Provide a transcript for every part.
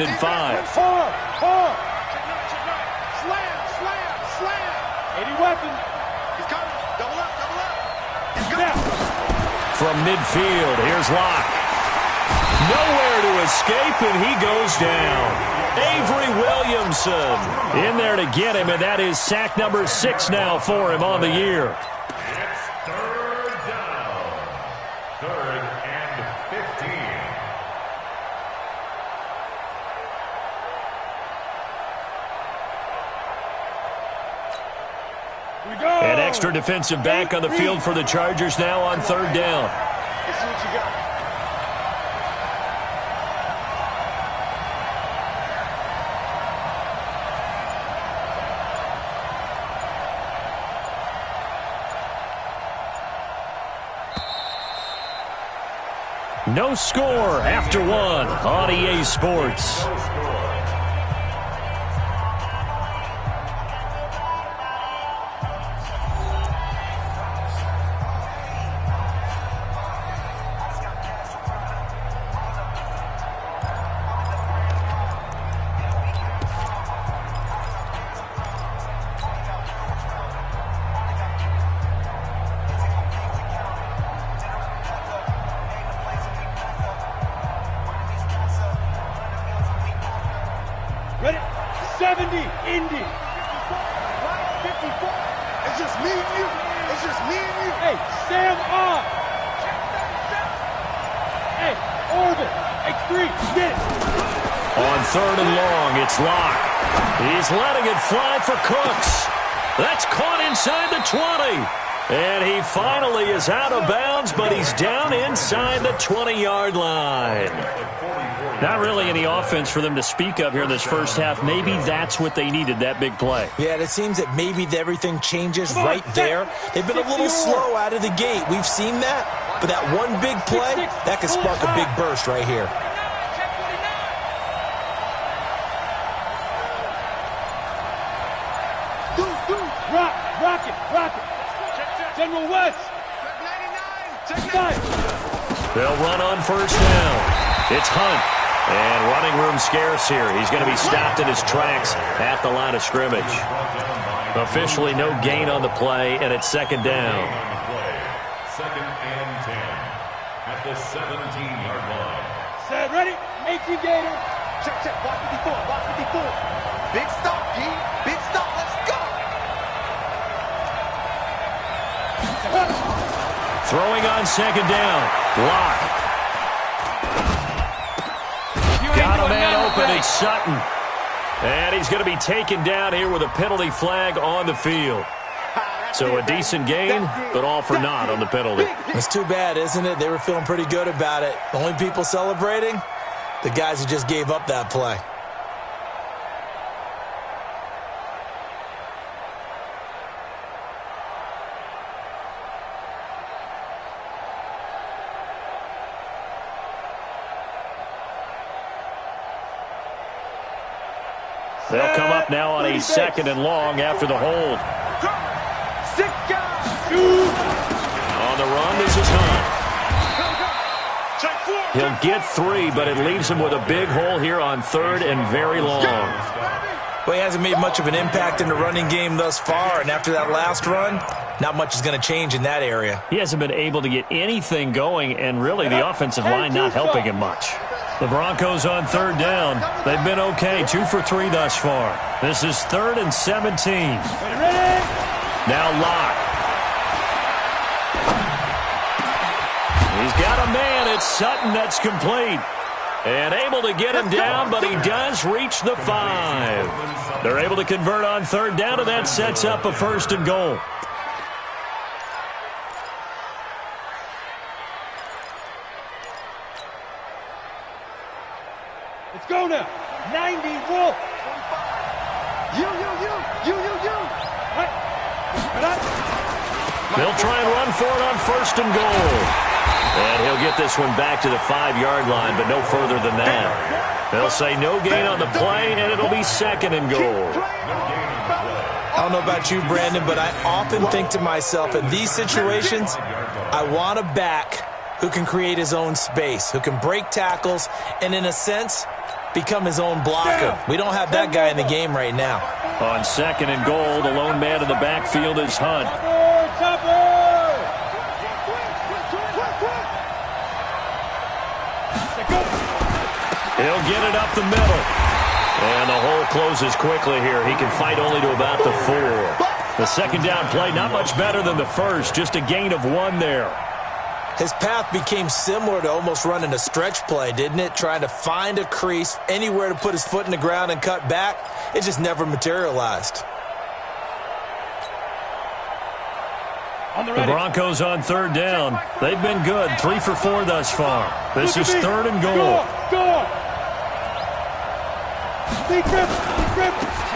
and 5. Four. Slam. 80 weapon. He's coming. Double up. He's coming. From midfield, here's Locke. Nowhere to escape, and he goes down. Avery Williamson in there to get him, and that is sack number 6 now for him on the year. It's third down. 3rd and 15. An extra defensive back on the field for the Chargers now on 3rd down. Let's see what you got. No score after 1 on EA Sports. Ready? 70, Indy. 54. It's just me and you. Hey, Sam on. Hey, Orbit. X3, get it. On 3rd and long, it's Locke. He's letting it fly for Cooks. That's caught inside the 20. And he finally is out of bounds, but he's down inside the 20-yard line. Not really any offense for them to speak of here in this first half. Maybe that's what they needed, that big play. Yeah, it seems that maybe everything changes right there. They've been a little slow out of the gate. We've seen that. But that one big play, that could spark a big burst right here. Rock it. General West. 99. They'll run on 1st down. It's Hunt. And running room scarce here. He's going to be stopped in his tracks at the line of scrimmage. Officially no gain on the play, and it's 2nd down. 2nd and 10 at the 17-yard line. Set, ready? 18 Gator. Check. Block 54. Big stop, G. Big stop. Let's go. Throwing on 2nd down. Locke. Got a man open. It's Sutton. And he's going to be taken down here with a penalty flag on the field. So a decent gain, but all for naught on the penalty. It's too bad, isn't it? They were feeling pretty good about it. The only people celebrating, the guys who just gave up that play. They'll come up now on a 2nd and long after the hold. 6 guys. On the run, this is Hunt. He'll get 3, but it leaves him with a big hole here on 3rd and very long. Well, he hasn't made much of an impact in the running game thus far, and after that last run, not much is going to change in that area. He hasn't been able to get anything going, and really the offensive line not helping him much. The Broncos on 3rd down. They've been okay, 2 for 3 thus far. This is 3rd and 17. Now Locke. He's got a man. It's Sutton that's complete. And able to get him down, but he does reach the 5. They're able to convert on 3rd down, and that sets up a 1st and goal. Let's go now. 90, Wolf. You. Right. They'll try and run for it on 1st and goal. And he'll get this one back to the 5-yard line, but no further than that. They'll say no gain on the play, and it'll be 2nd and goal. I don't know about you, Brandon, but I often think to myself, in these situations, I want a back who can create his own space, who can break tackles, and in a sense, become his own blocker. We don't have that guy in the game right now. On 2nd and goal, the lone man in the backfield is Hunt. He'll get it up the middle. And the hole closes quickly here. He can fight only to about the 4. The second down play, not much better than the first. Just a gain of 1 there. His path became similar to almost running a stretch play, didn't it? Trying to find a crease, anywhere to put his foot in the ground and cut back. It just never materialized. The Broncos on 3rd down. They've been good, 3 for 4 thus far. This is 3rd and goal.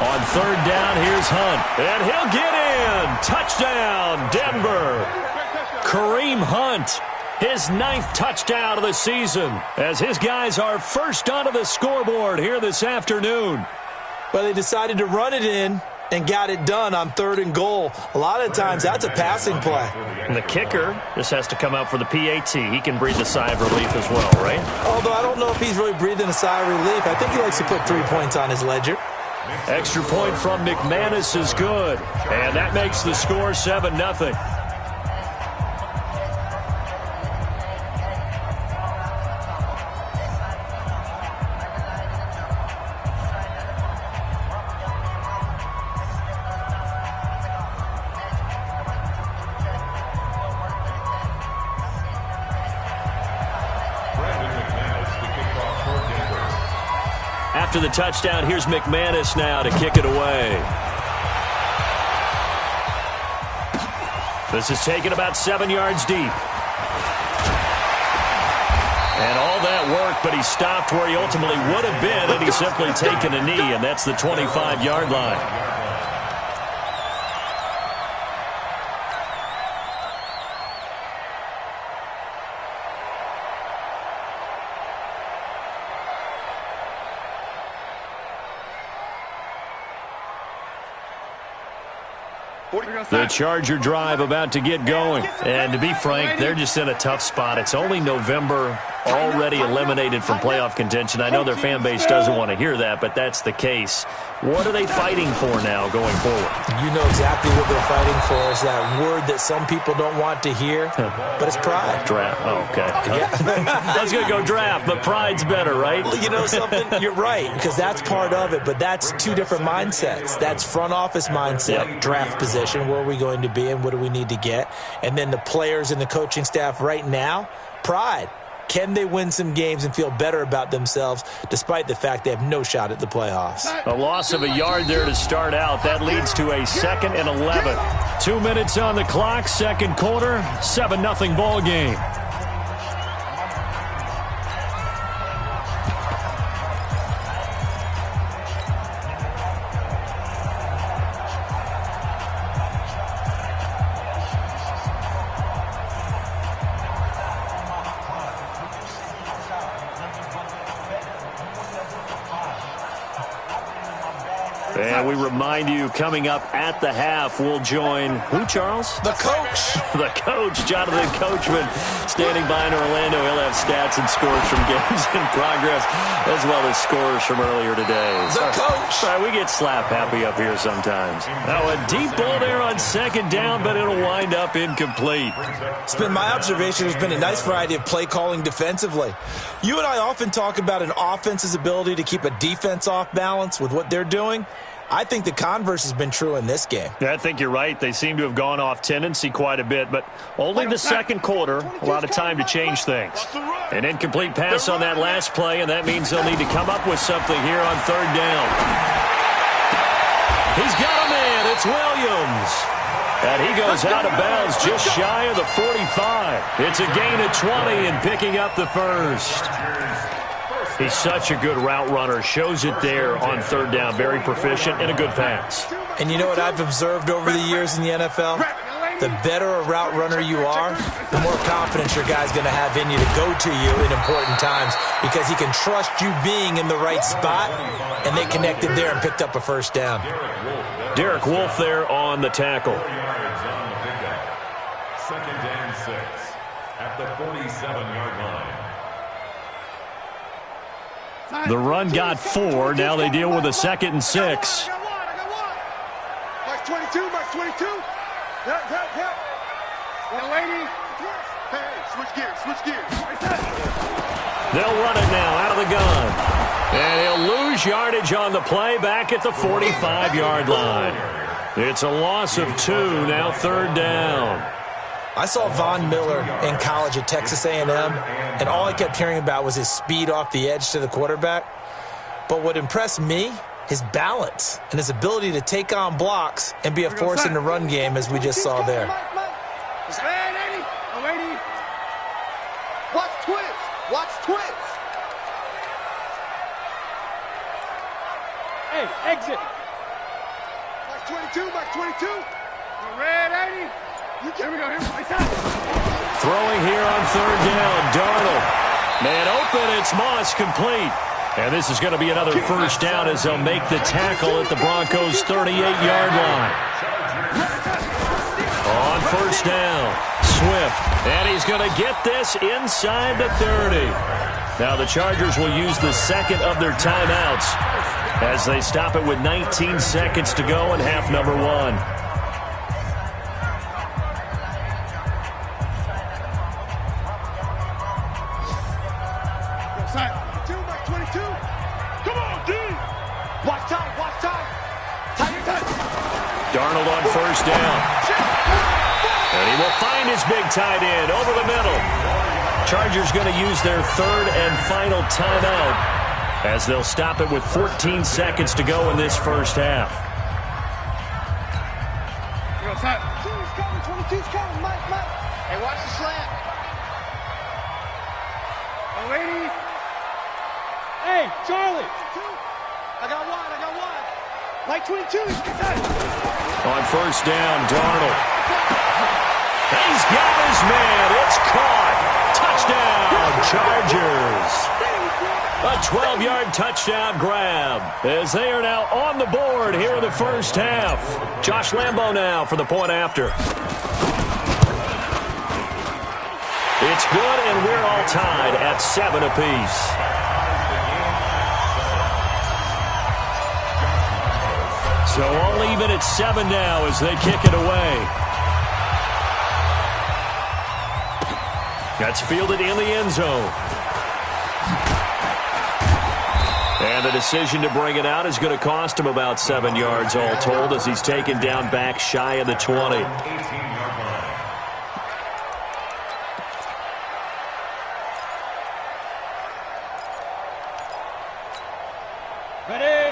On 3rd down, here's Hunt. And he'll get in. Touchdown, Denver. Kareem Hunt, his 9th touchdown of the season, as his guys are first onto the scoreboard here this afternoon. Well, they decided to run it in and got it done on 3rd and goal. A lot of times, that's a passing play. And the kicker just has to come out for the PAT. He can breathe a sigh of relief as well, right? Although I don't know if he's really breathing a sigh of relief. I think he likes to put 3 points on his ledger. Extra point from McManus is good. And that makes the score 7-0. After the touchdown, here's McManus now to kick it away. This is taken about 7 yards deep. And all that work, but he stopped where he ultimately would have been, and he's simply taken a knee, and that's the 25-yard line. The Charger drive about to get going. And to be frank, they're just in a tough spot. It's only November, already eliminated from playoff contention. I know their fan base doesn't want to hear that, but that's the case. What are they fighting for now going forward? You know exactly what they're fighting for. Is that word that some people don't want to hear, but it's pride. Draft. Oh, okay. I was going to go draft, but pride's better, right? Well, you know something? You're right, because that's part of it, but that's 2 different mindsets. That's front office mindset, draft position, where are we going to be and what do we need to get? And then the players and the coaching staff right now, pride. Can they win some games and feel better about themselves despite the fact they have no shot at the playoffs? A loss of a yard there to start out. That leads to a 2nd and 11. 2 minutes on the clock, second quarter, 7-0 ball game. And we remind you, coming up at the half, we'll join who, Charles? The coach. The coach, Jonathan Coachman, standing by in Orlando. He'll have stats and scores from games in progress, as well as scores from earlier today. The coach. Sorry, we get slap happy up here sometimes. Now a deep ball there on 2nd down, but it'll wind up incomplete. It's been my observation. There's been a nice variety of play calling defensively. You and I often talk about an offense's ability to keep a defense off balance with what they're doing. I think the converse has been true in this game. Yeah, I think you're right. They seem to have gone off tendency quite a bit, but only the second quarter, a lot of time to change things. An incomplete pass on that last play, and that means they'll need to come up with something here on 3rd down. He's got a man. It's Williams. And he goes out of bounds just shy of the 45. It's a gain of 20 and picking up the first. He's such a good route runner. Shows it there on 3rd down. Very proficient and a good pass. And you know what I've observed over the years in the NFL? The better a route runner you are, the more confidence your guy's going to have in you to go to you in important times because he can trust you being in the right spot, and they connected there and picked up a first down. Derek Wolfe there on the tackle. 2nd and 6 at the 47-yard line. The run got 4. Now they deal with a 2nd and 6. Mark 22, Mark 22. Yep. Well, lady. Hey, switch gears. They'll run it now out of the gun. And he'll lose yardage on the play back at the 45-yard line. It's a loss of 2, now 3rd down. I saw Von Miller in college at Texas A&M, and all I kept hearing about was his speed off the edge to the quarterback. But what impressed me, his balance and his ability to take on blocks and be a force in the run game, as we just saw there. Watch twist. Hey, exit. Mark 22, Mark 22. Red 80. Here we go. Throwing here on 3rd down. Darnold. Man open. It's Moss complete. And this is going to be another 1st down as they'll make the tackle at the Broncos' 38-yard line. On 1st down, Swift. And he's going to get this inside the 30. Now the Chargers will use the 2nd of their timeouts as they stop it with 19 seconds to go in half number 1. Darnold on 1st down. And he will find his big tight end over the middle. Chargers going to use their 3rd and final timeout as they'll stop it with 14 seconds to go in this 1st half. 22's coming, Mike. Hey, watch the slant. Oh, lady. Hey, Charlie. I got one. Mike 22. On 1st down, Darnold. He's got his man. It's caught. Touchdown, Chargers. A 12-yard touchdown grab as they are now on the board here in the 1st half. Josh Lambo now for the point after. It's good, and we're all tied at 7 apiece. So all even at 7 now as they kick it away. That's fielded in the end zone. And the decision to bring it out is going to cost him about 7 yards all told as he's taken down back shy of the 20.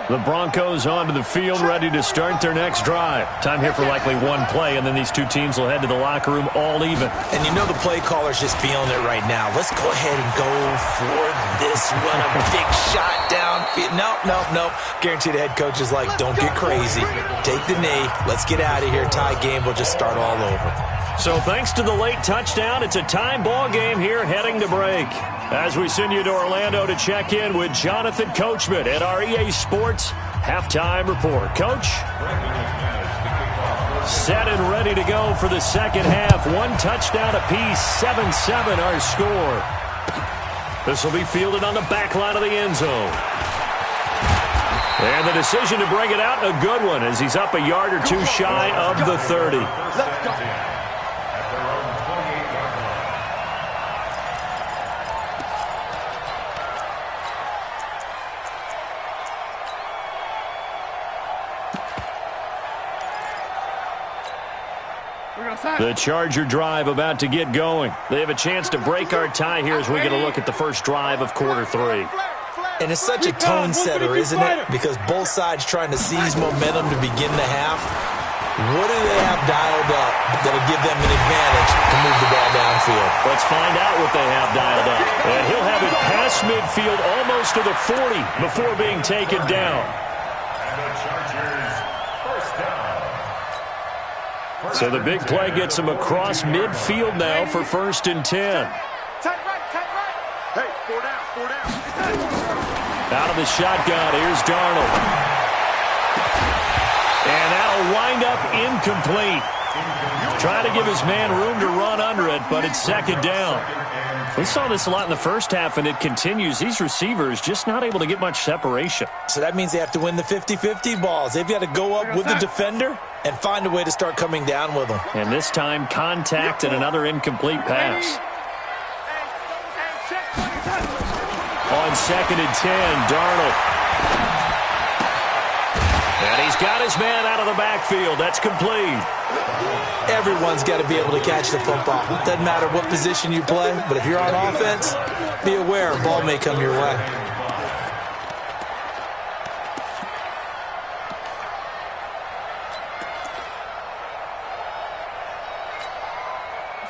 The Broncos onto the field, ready to start their next drive. Time here for likely one play, and then these two teams will head to the locker room all even. And you know the play caller's just feeling it right now. Let's go ahead and go for this one. A big shot downfield. Nope. Guarantee the head coach is like, don't get crazy. Take the knee. Let's get out of here. Tie game. We'll just start all over. So thanks to the late touchdown, it's a tie ball game here heading to break. As we send you to Orlando to check in with Jonathan Coachman at our EA Sports Halftime Report. Coach? Set and ready to go for the second half. One touchdown apiece, 7-7 our score. This will be fielded on the back line of the end zone. And the decision to bring it out, a good one, as he's up a yard or two shy of the 30. Let's go. The Charger drive about to get going. They have a chance to break our tie here as we get a look at the first drive of quarter three. And it's such a tone setter, isn't it? Because both sides trying to seize momentum to begin the half. What do they have dialed up that'll give them an advantage to move the ball downfield? Let's find out what they have dialed up. And he'll have it past midfield almost to the 40 before being taken down. And the Chargers first down. So the big play gets him across midfield now for 1st and 10. Tight right. Hey, four down. Out of the shotgun, here's Darnold. And that'll wind up incomplete. Trying to give his man room to run under it, but it's second down. We saw this a lot in the first half, and it continues. These receivers just not able to get much separation. So that means they have to win the 50-50 balls. They've got to go up with the defender and find a way to start coming down with them. And this time, contact and another incomplete pass. On 2nd and 10, Darnold. And he's got his man out of the backfield. That's complete. Everyone's got to be able to catch the football. Doesn't matter what position you play, but if you're on offense, be aware a ball may come your way.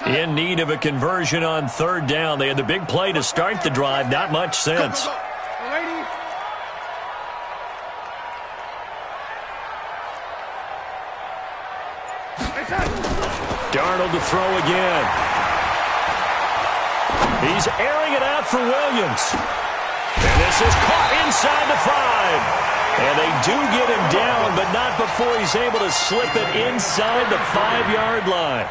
In need of a conversion on 3rd down. They had the big play to start the drive. Not much sense. Darnold to throw again. He's airing it out for Williams. And this is caught inside the 5. And they do get him down, but not before he's able to slip it inside the 5-yard line.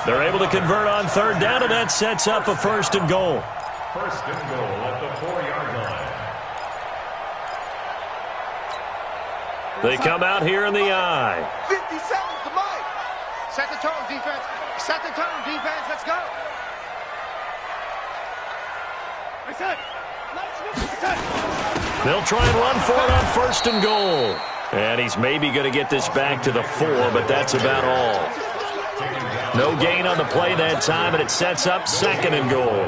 They're able to convert on 3rd down, and that sets up a 1st and goal. 1st and goal at the 4-yard line. They come out here in the I. 50 seconds to Mike. Set the tone, defense. Set the tone, defense. Let's go. They'll try and run for it on 1st and goal. And he's maybe going to get this back to the 4, but that's about all. No gain on the play that time, and it sets up 2nd and goal.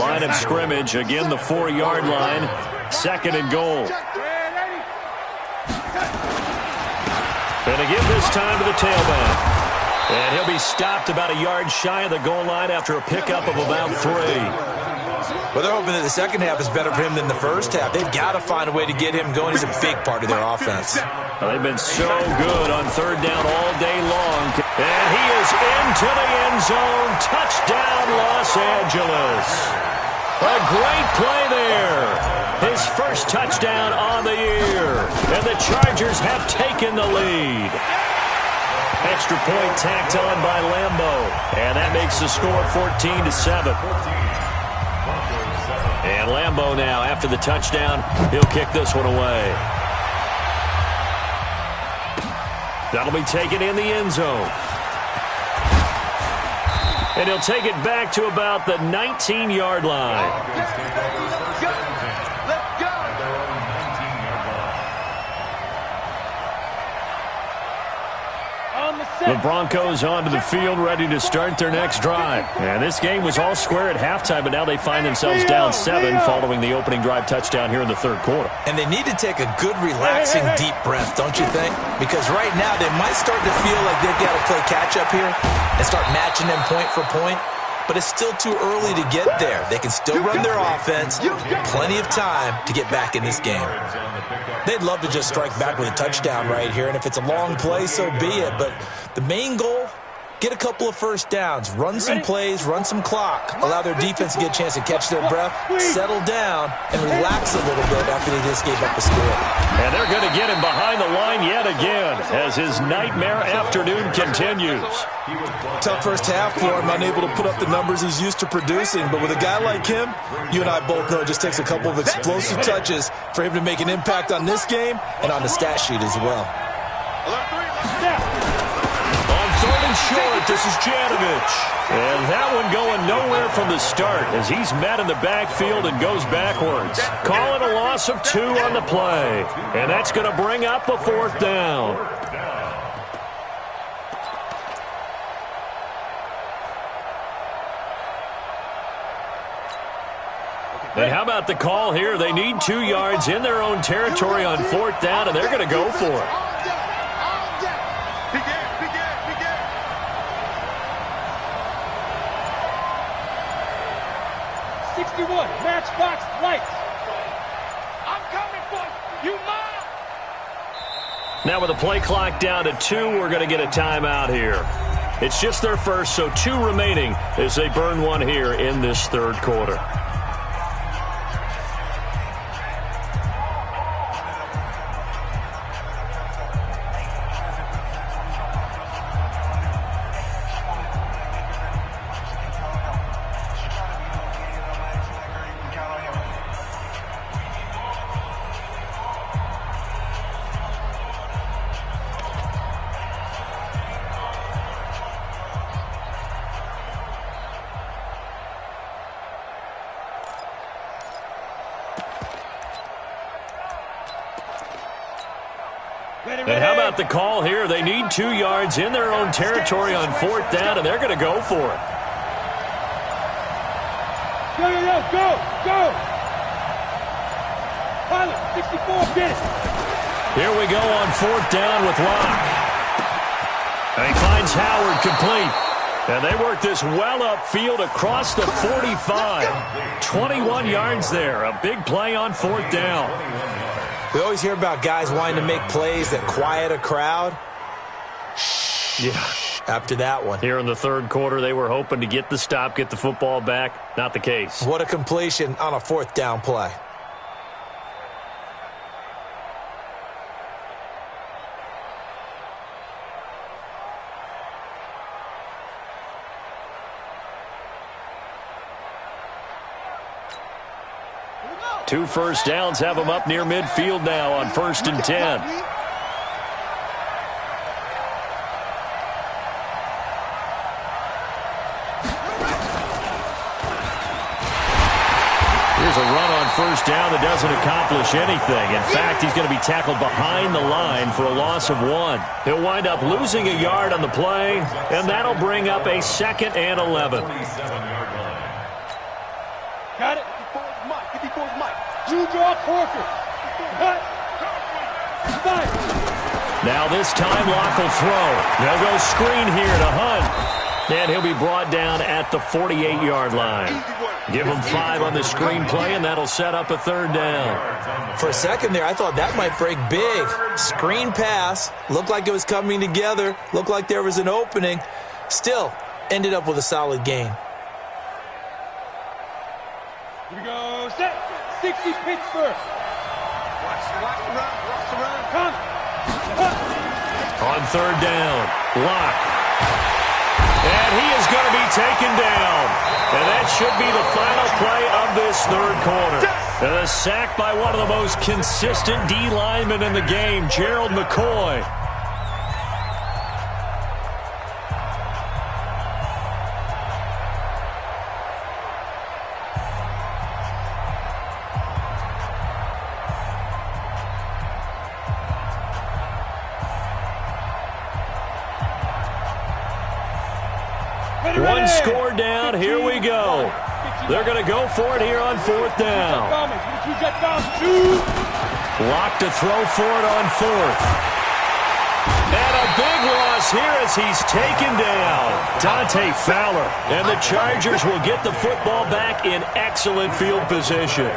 Line of scrimmage, again the 4-yard line, 2nd and goal. And again this time to the tailback. And he'll be stopped about a yard shy of the goal line after a pickup of about 3. Well, they're hoping that the second half is better for him than the first half. They've got to find a way to get him going. He's a big part of their offense. Well, they've been so good on 3rd down all day long. And he is into the end zone. Touchdown, Los Angeles. A great play there. His first touchdown on the year. And the Chargers have taken the lead. Extra point tacked on by Lambo. And that makes the score 14-7. And Lambo now, after the touchdown, he'll kick this one away. That'll be taken in the end zone. And he'll take it back to about the 19-yard line. The Broncos onto the field, ready to start their next drive. And this game was all square at halftime, but now they find themselves down 7 following the opening drive touchdown here in the 3rd quarter. And they need to take a good, relaxing, deep breath, don't you think? Because right now they might start to feel like they've got to play catch-up here and start matching them point for point. But it's still too early to get there. They can still run their offense. Plenty of time to get back in this game. They'd love to just strike back with a touchdown right here, and if it's a long play, so be it. But the main goal, get a couple of first downs, run some plays, run some clock, allow their defense to get a chance to catch their breath, settle down, and relax a little bit after they just gave up a score. And they're going to get him behind the line yet again as his nightmare afternoon continues. Tough first half for him, unable to put up the numbers he's used to producing. But with a guy like him, you and I both know it just takes a couple of explosive touches for him to make an impact on this game and on the stat sheet as well. On 3rd and short, this is Janovich. And that one going nowhere from the start as he's met in the backfield and goes backwards. Call it a loss of 2 on the play. And that's going to bring up a 4th down. And how about the call here? They need 2 yards in their own territory on 4th down, and they're going to go for it. Begin. 61, matchbox lights. I'm coming for you, Mom. Now with the play clock down to 2, we're going to get a timeout here. It's just their first, so 2 remaining as they burn one here in this 3rd quarter. And how about the call here? They need 2 yards in their own territory on 4th down, and they're going to go for it. Go! Pilot, 64, get it. Here we go on 4th down with Locke. And he finds Howard complete. And they work this well upfield across the 45. 21 yards there. A big play on 4th down. We always hear about guys wanting to make plays that quiet a crowd. Yeah. After that one. Here in the 3rd quarter, they were hoping to get the stop, get the football back. Not the case. What a completion on a 4th down play. Two first downs have them up near midfield now on 1st and 10. Here's a run on 1st down that doesn't accomplish anything. In fact, he's going to be tackled behind the line for a loss of 1. He'll wind up losing a yard on the play, and that'll bring up a 2nd and 11. Got it. 54's Mike. Juju Corker. Now this time Locke will throw. They'll go screen here to Hunt. And he'll be brought down at the 48-yard line. Give him 5 on the screen play, and that'll set up a 3rd down. For a second there, I thought that might break big. Screen pass. Looked like it was coming together. Looked like there was an opening. Still, ended up with a solid gain. Here we go. Set. 60 Pittsburgh. Watch the run. Come. On 3rd down, Locke. And he is going to be taken down. And that should be the final play of this 3rd quarter. And a sack by one of the most consistent D linemen in the game, Gerald McCoy. One score down. Here we go. They're going to go for it here on 4th down. Locke to throw for it on 4th. And a big loss here as he's taken down. Dante Fowler. And the Chargers will get the football back in excellent field position.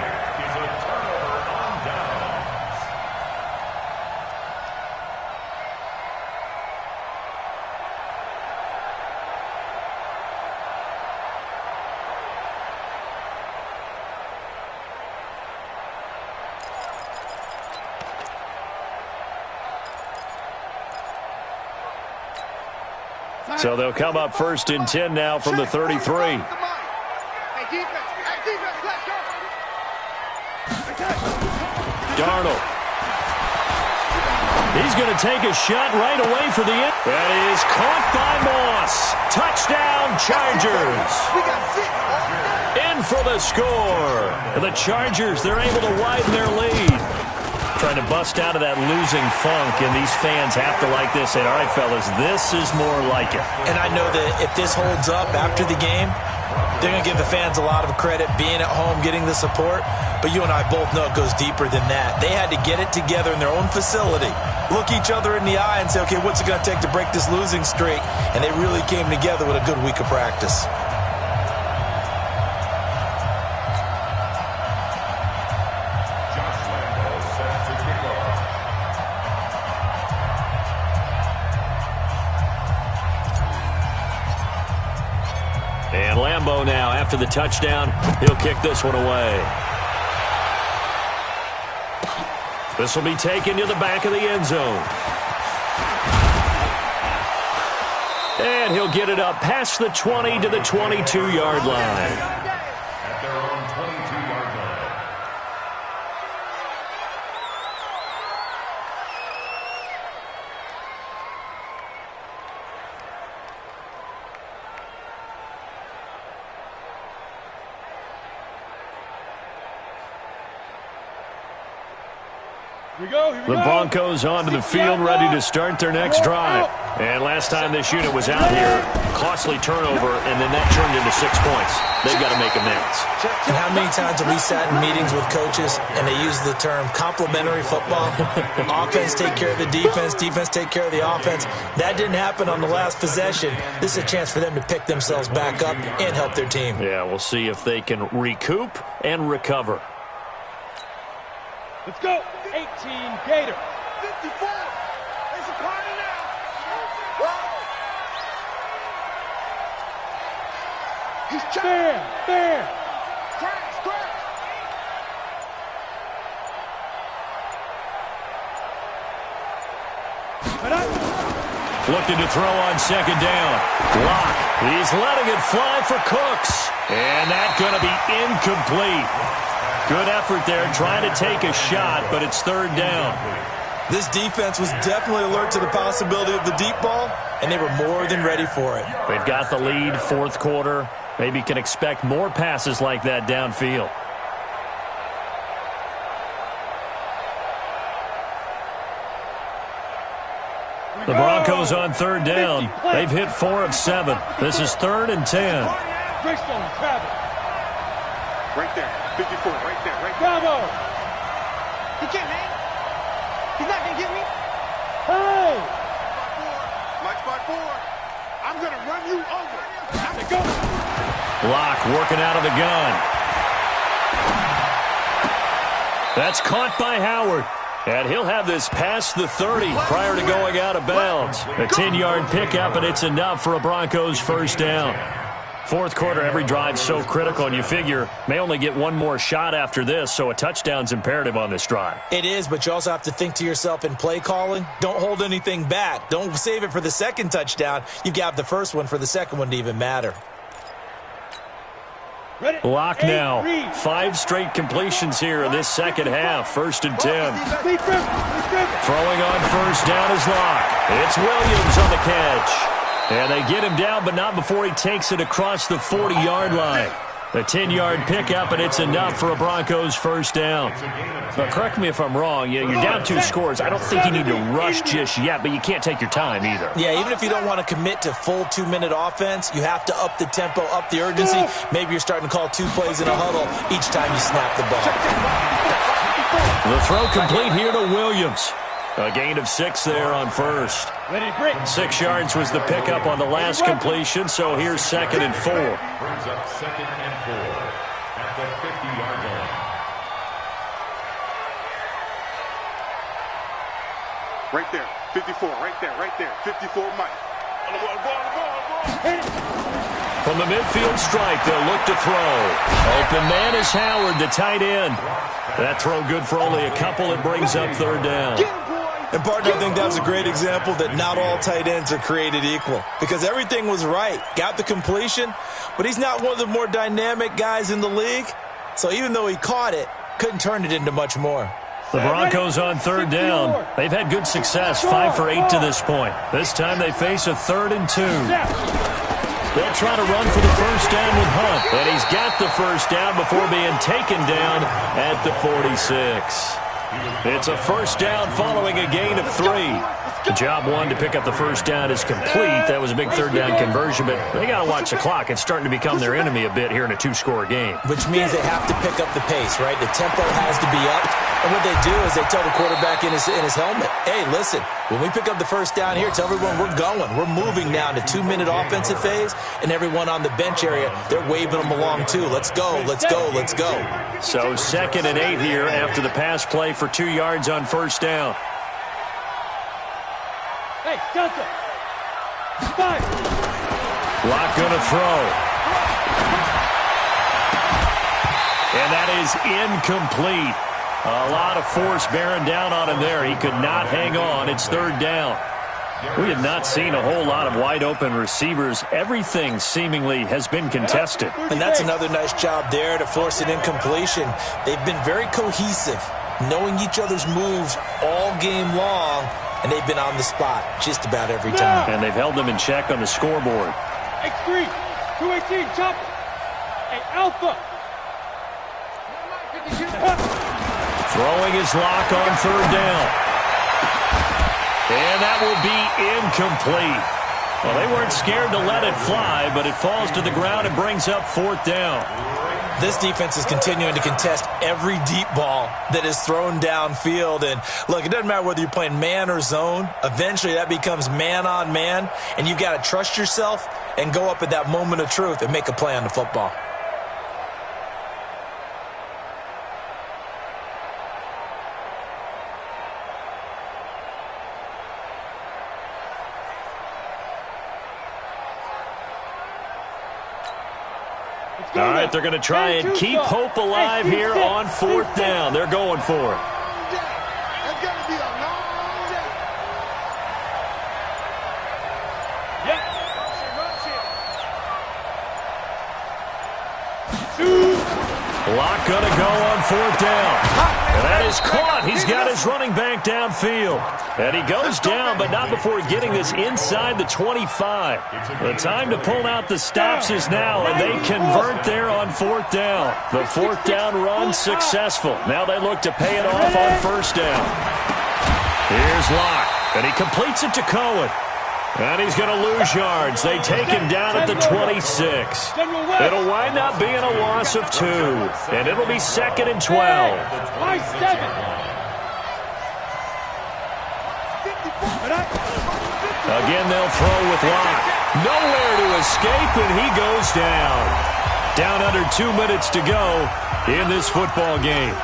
So they'll come up 1st and 10 now from the 33. Darnold. He's going to take a shot right away for the end. That is caught by Moss. Touchdown, Chargers. In for the score. And the Chargers, they're able to widen their lead. Trying to bust out of that losing funk, and these fans have to like this. Say, all right, fellas, this is more like it. And I know that if this holds up after the game, they're going to give the fans a lot of credit being at home, getting the support. But you and I both know it goes deeper than that. They had to get it together in their own facility, look each other in the eye and say, okay, what's it going to take to break this losing streak? And they really came together with a good week of practice. And Lambeau now, after the touchdown, he'll kick this one away. This will be taken to the back of the end zone. And he'll get it up past the 20 to the 22-yard line. At their own 22-yard line. The Broncos onto the field, ready to start their next drive. And last time this unit was out here, costly turnover, and then that turned into 6 points. They've got to make amends. And how many times have we sat in meetings with coaches and they use the term complementary football? Offense take care of the defense, defense take care of the offense. That didn't happen on the last possession. This is a chance for them to pick themselves back up and help their team. Yeah, we'll see if they can recoup and recover. Let's go. 18 Gator. 54. It's a corner now. He's fair. Crash. Looking to throw on second down. Block. He's letting it fly for Cooks. And that's going to be incomplete. Good effort there, trying to take a shot, but it's third down. This defense was definitely alert to the possibility of the deep ball, and they were more than ready for it. They've got the lead, fourth quarter. Maybe can expect more passes like that downfield. The Broncos on third down. They've hit 4 of 7. This is 3rd and 10. Right there, 54, right there. Bravo! He can't hang. He's not going to get me. Hey! Watch my board. I'm going to run you over. I'm going to go. Locke working out of the gun. That's caught by Howard. And he'll have this past the 30 prior to going out of bounds. A 10-yard pickup, and it's enough for a Broncos first down. Fourth quarter, every drive's so critical, and you figure may only get one more shot after this, so a touchdown's imperative on this drive. It is, but you also have to think to yourself in play calling, don't hold anything back. Don't save it for the second touchdown. You got the first one for the second one to even matter. Locke now. 5 straight completions here in this second half. 1st and 10. Throwing on first down is Locke. It's Williams on the catch. And they get him down, but not before he takes it across the 40-yard line. A 10-yard pickup, and it's enough for a Broncos first down. Now, correct me if I'm wrong. You're down 2 scores. I don't think you need to rush just yet, but you can't take your time either. Yeah, even if you don't want to commit to full 2-minute offense, you have to up the tempo, up the urgency. Maybe you're starting to call 2 plays in a huddle each time you snap the ball. The throw complete here to Williams. A gain of 6 there on first. 6 yards was the pickup on the last completion, so here's 2nd and 4. Brings up 2nd and 4 at the 50-yard line. Right there, 54, right there, 54 Mike. On the ball. From the midfield strike, they'll look to throw. Open man is Howard, the tight end. That throw good for only a couple. It brings up third down. And, partner, I think that was a great example that not all tight ends are created equal. Because everything was right. Got the completion, but he's not one of the more dynamic guys in the league. So even though he caught it, couldn't turn it into much more. The Broncos on third down. They've had good success, 5 for 8 to this point. This time they face a 3rd and 2. They'll try to run for the first down with Hunt. And he's got the first down before being taken down at the 46. It's a first down following a gain of 3. Job 1 to pick up the first down is complete. That was a big third down conversion, but they got to watch the clock. It's starting to become their enemy a bit here in a 2-score game. Which means they have to pick up the pace, right? The tempo has to be up. And what they do is they tell the quarterback in his helmet, hey, listen, when we pick up the first down here, tell everyone we're going. We're moving now to 2-minute offensive phase, and everyone on the bench area, they're waving them along too. Let's go, let's go, let's go. So 2nd and 8 here after the pass play for 2 yards on first down. Hey, Johnson. 5. Locke gonna throw. And that is incomplete. A lot of force bearing down on him there. He could not hang on. It's third down. We have not seen a whole lot of wide open receivers. Everything seemingly has been contested. And that's another nice job there to force an incompletion. They've been very cohesive, knowing each other's moves all game long, and they've been on the spot just about every time. And they've held them in check on the scoreboard. X3, 218, chopper. Hey, Alpha. Throwing his lock on third down. And that will be incomplete. Well, they weren't scared to let it fly, but it falls to the ground and brings up fourth down. This defense is continuing to contest every deep ball that is thrown downfield. And, look, it doesn't matter whether you're playing man or zone. Eventually, that becomes man on man, and you've got to trust yourself and go up at that moment of truth and make a play on the football. All right, they're going to try and keep hope alive here on fourth down. They're going for it. That's going to be a long day. Lock going to go on fourth down. And that is caught. He's got his running back downfield. And he goes down, but not before getting this inside the 25. The time to pull out the stops is now, and they convert there on fourth down. The fourth down run successful. Now they look to pay it off on first down. Here's Locke, and he completes it to Cohen. And he's going to lose yards. They take him down at the 26. It'll wind up being a loss of 2, and it'll be 2nd and 12. Again, they'll throw with Locke. Nowhere to escape, and he goes down. Down under 2 minutes to go in this football game.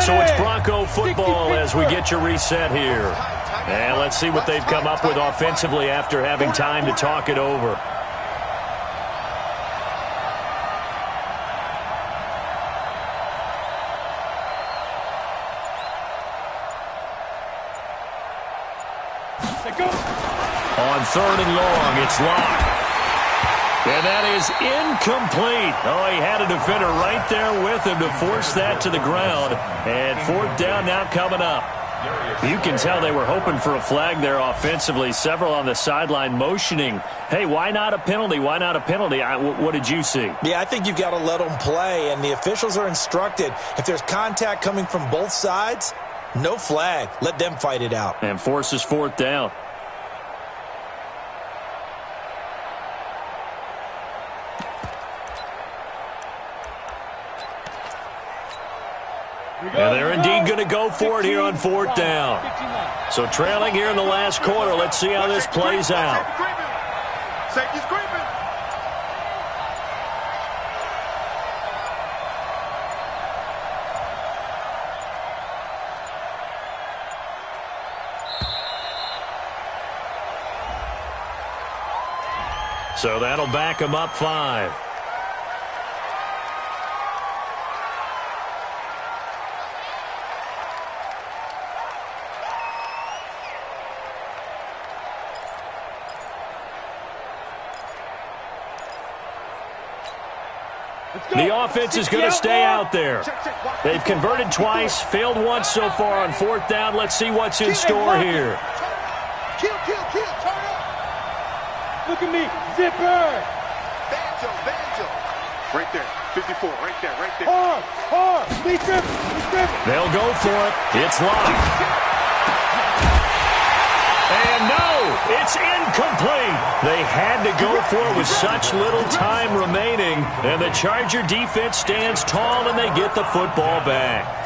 So it's Bronco football as we get you reset here. And let's see what they've come up with offensively after having time to talk it over. On third and long, it's Locke. And that is incomplete. Oh, he had a defender right there with him to force that to the ground. And fourth down now coming up. You can tell they were hoping for a flag there offensively. Several on the sideline motioning, hey, why not a penalty? Why not a penalty? What did you see? Yeah, I think you've got to let them play. And the officials are instructed, if there's contact coming from both sides, no flag. Let them fight it out. And forces fourth down. And they're indeed going to go for it here on fourth down. So trailing here in the last quarter. Let's see how this plays out. Safety's creeping. So that'll back him up 5. The offense is going to stay out there. They've converted twice, failed once so far on fourth down. Let's see what's in store here. Kill, turn up. Look at me, zipper. Banjo. Right there, 54, right there. Hard, Lee Griffin. They'll go for it. It's Locke. And no, it's incomplete. They had to go for it with such little time remaining. And the Charger defense stands tall and they get the football back.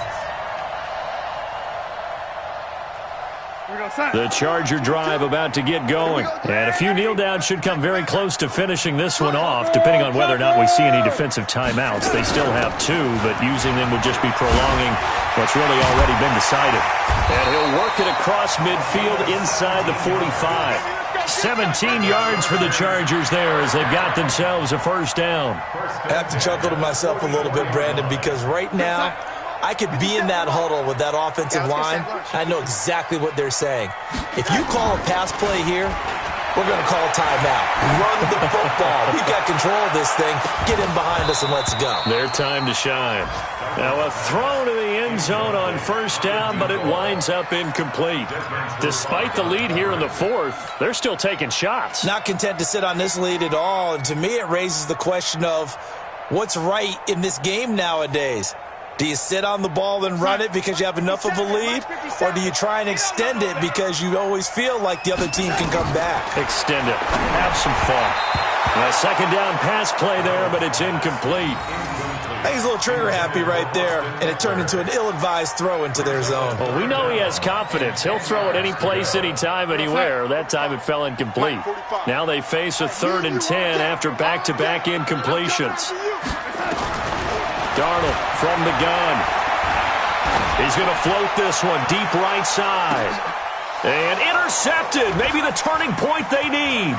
The Charger drive about to get going. And a few kneel downs should come very close to finishing this one off, depending on whether or not we see any defensive timeouts. They still have 2, but using them would just be prolonging what's really already been decided. And he'll work it across midfield inside the 45. 17 yards for the Chargers there as they've got themselves a first down. I have to chuckle to myself a little bit, Brandon, because right now I could be in that huddle with that offensive line. I know exactly what they're saying. If you call a pass play here, we're going to call timeout. Run the football. We've got control of this thing. Get in behind us and let's go. Their time to shine. Now a throw to the end zone on first down, but it winds up incomplete. Despite the lead here in the fourth, they're still taking shots. Not content to sit on this lead at all. And to me, it raises the question of what's right in this game nowadays. Do you sit on the ball and run it because you have enough of a lead? Or do you try and extend it because you always feel like the other team can come back? Extend it. Have some fun. A second down pass play there, but it's incomplete. I think he's a little trigger happy right there, and it turned into an ill-advised throw into their zone. Well, we know he has confidence. He'll throw it any place, anytime, anywhere. That time it fell incomplete. Now they face a 3rd and 10 after back-to-back incompletions. Darnold from the gun. He's going to float this one deep right side. And intercepted. Maybe the turning point they need.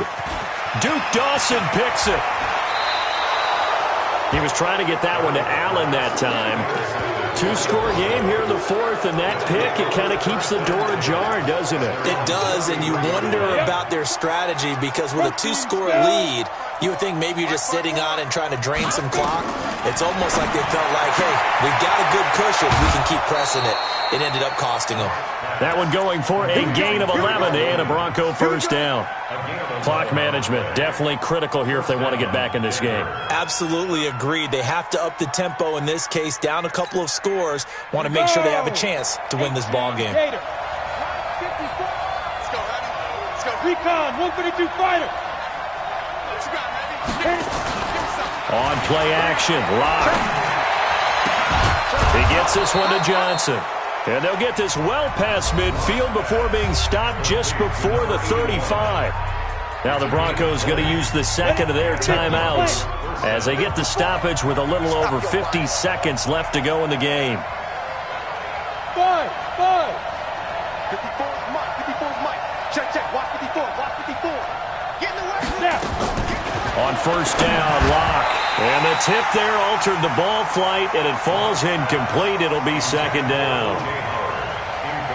Duke Dawson picks it. He was trying to get that one to Allen that time. 2-score game here in the fourth, and that pick, it kind of keeps the door ajar, doesn't it? It does, and you wonder about their strategy because with a 2-score lead, you would think maybe you're just sitting on and trying to drain some clock. It's almost like they felt like, hey, we've got a good cushion. We can keep pressing it. It ended up costing them. That one going for a gain of 11 and a Bronco first down. Clock management definitely critical here if they want to get back in this game. Absolutely agreed. They have to up the tempo in this case, down a couple of scores. Want to make sure they have a chance to win this ball game. Let's go. Recon, 152 fighter. On play action, Locke. He gets this one to Johnson. And they'll get this well past midfield before being stopped just before the 35. Now the Broncos going to use the second of their timeouts as they get the stoppage with a little over 50 seconds left to go in the game. 5. 54 is Mike. 54 is Mike. Check. Watch 54. Get in the way. Snap. On first down, Locke. And the tip there altered the ball flight, and it falls incomplete. It'll be second down.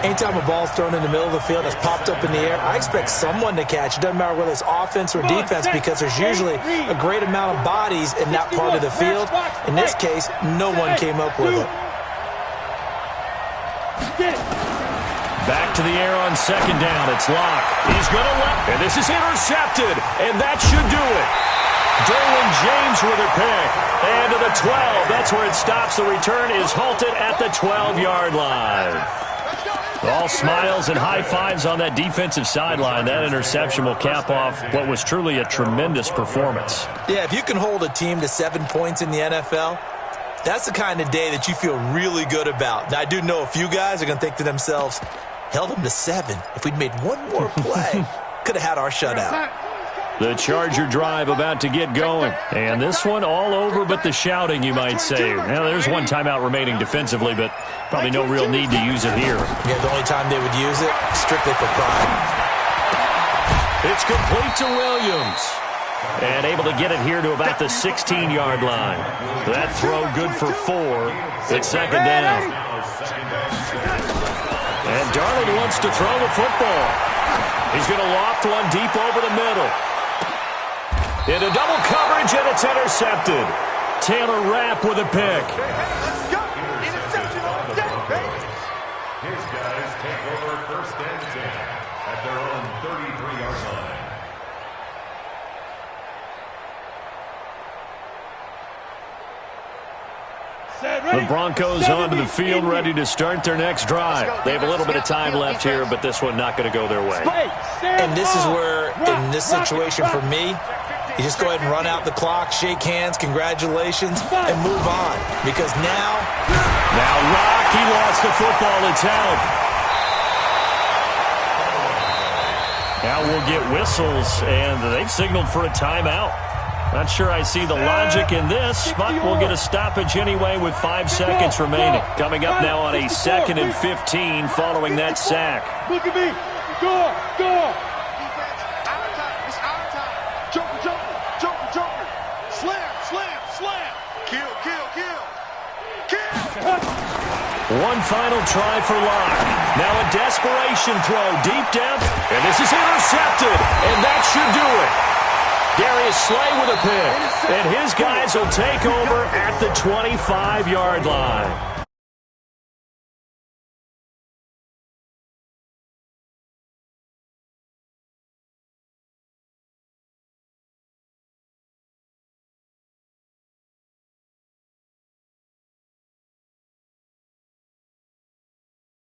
Anytime a ball's thrown in the middle of the field that's popped up in the air, I expect someone to catch. It doesn't matter whether it's offense or defense because there's usually a great amount of bodies in that part of the field. In this case, no one came up with it. Back to the air on second down. It's Locke. He's going to let, and this is intercepted, and that should do it. Derwin James with a pick. And to the 12. That's where it stops. The return is halted at the 12-yard line. All smiles and high fives on that defensive sideline. That interception will cap off what was truly a tremendous performance. Yeah, if you can hold a team to 7 points in the NFL, that's the kind of day that you feel really good about. Now, I do know a few guys are going to think to themselves, held them to 7. If we'd made one more play, could have had our shutout. The Charger drive about to get going. And this one all over but the shouting, you might say. Now, there's one timeout remaining defensively, but probably no real need to use it here. Yeah, the only time they would use it, strictly for pride. It's complete to Williams. And able to get it here to about the 16-yard line. That throw good for 4. It's second down. And Darnold wants to throw the football. He's going to loft one deep over the middle. Into double coverage, and it's intercepted. Taylor Rapp with a pick. His guys take over first and 10 at their own 33-yard line. The Broncos onto the field, ready to start their next drive. They have a little bit of time left here, but this one not going to go their way. And this is where, in this situation for me, you just go ahead and run out the clock, shake hands, congratulations, and move on. Because now Locke, he lost the football. It's out. Now we'll get whistles, and they've signaled for a timeout. Not sure I see the logic in this, but we'll get a stoppage anyway with 5 seconds remaining. Coming up now on a 2nd and 15 following that sack. Look at me. Go. Defense, our time. It's our time. Joker. Slam. Kill. One final try for Locke. Now a desperation throw, deep depth, And this is intercepted, and that should do it. Darius Slay with a pick, and his guys will take over at the 25-yard line.